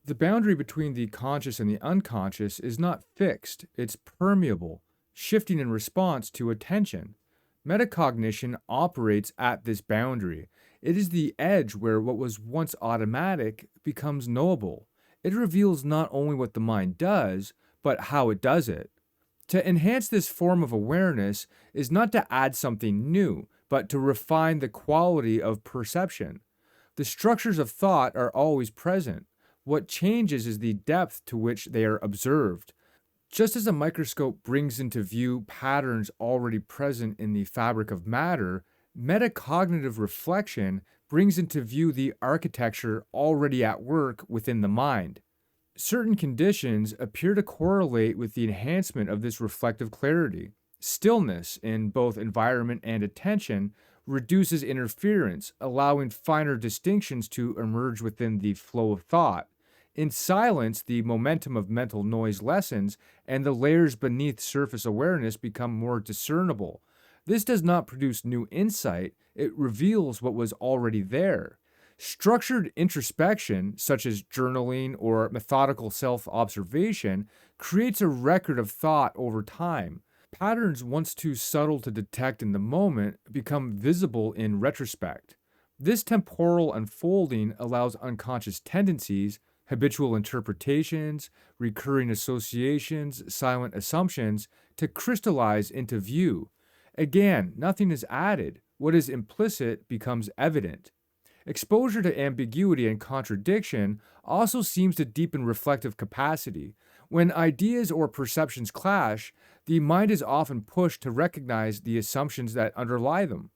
The boundary between the conscious and the unconscious is not fixed, it's permeable, shifting in response to attention. Metacognition operates at this boundary. It is the edge where what was once automatic becomes knowable. It reveals not only what the mind does, but how it does it. To enhance this form of awareness is not to add something new, but to refine the quality of perception. The structures of thought are always present. What changes is the depth to which they are observed. Just as a microscope brings into view patterns already present in the fabric of matter, metacognitive reflection brings into view the architecture already at work within the mind. Certain conditions appear to correlate with the enhancement of this reflective clarity. Stillness in both environment and attention reduces interference, allowing finer distinctions to emerge within the flow of thought. In silence, the momentum of mental noise lessens and the layers beneath surface awareness become more discernible. This does not produce new insight, it reveals what was already there. Structured introspection, such as journaling or methodical self observation, creates a record of thought over time. Patterns once too subtle to detect in the moment become visible in retrospect. This temporal unfolding allows unconscious tendencies, habitual interpretations, recurring associations, silent assumptions to crystallize into view. Again, nothing is added. What is implicit becomes evident. Exposure to ambiguity and contradiction also seems to deepen reflective capacity. When ideas or perceptions clash, the mind is often pushed to recognize the assumptions that underlie them.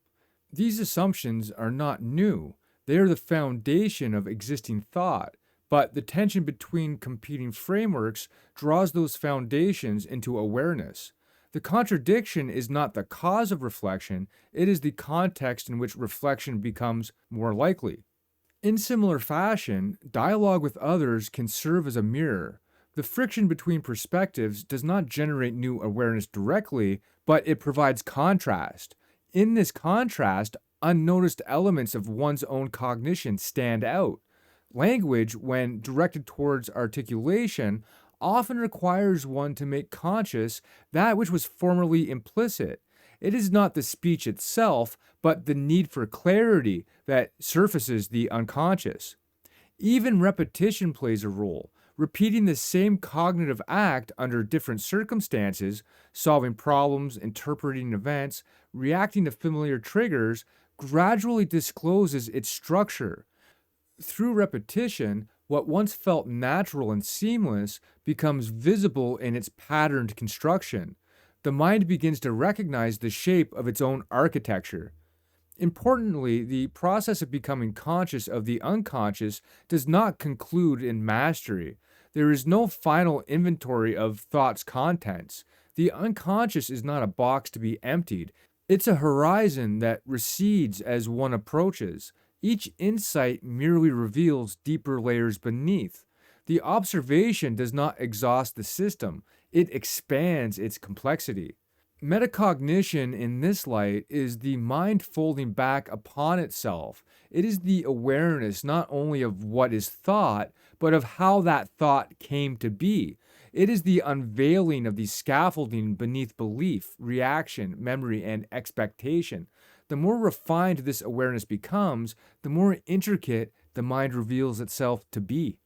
These assumptions are not new, they are the foundation of existing thought, but the tension between competing frameworks draws those foundations into awareness. The contradiction is not the cause of reflection, it is the context in which reflection becomes more likely. In similar fashion, dialogue with others can serve as a mirror. The friction between perspectives does not generate new awareness directly, but it provides contrast. In this contrast, unnoticed elements of one's own cognition stand out. Language, when directed towards articulation, often requires one to make conscious that which was formerly implicit. It is not the speech itself, but the need for clarity that surfaces the unconscious. Even repetition plays a role. Repeating the same cognitive act under different circumstances, solving problems, interpreting events, reacting to familiar triggers, gradually discloses its structure. Through repetition, what once felt natural and seamless becomes visible in its patterned construction. The mind begins to recognize the shape of its own architecture. Importantly, the process of becoming conscious of the unconscious does not conclude in mastery. There is no final inventory of thought's contents. The unconscious is not a box to be emptied. It's a horizon that recedes as one approaches. Each insight merely reveals deeper layers beneath. The observation does not exhaust the system, it expands its complexity. Metacognition in this light is the mind folding back upon itself. It is the awareness not only of what is thought, but of how that thought came to be. It is the unveiling of the scaffolding beneath belief, reaction, memory, and expectation. The more refined this awareness becomes, the more intricate the mind reveals itself to be.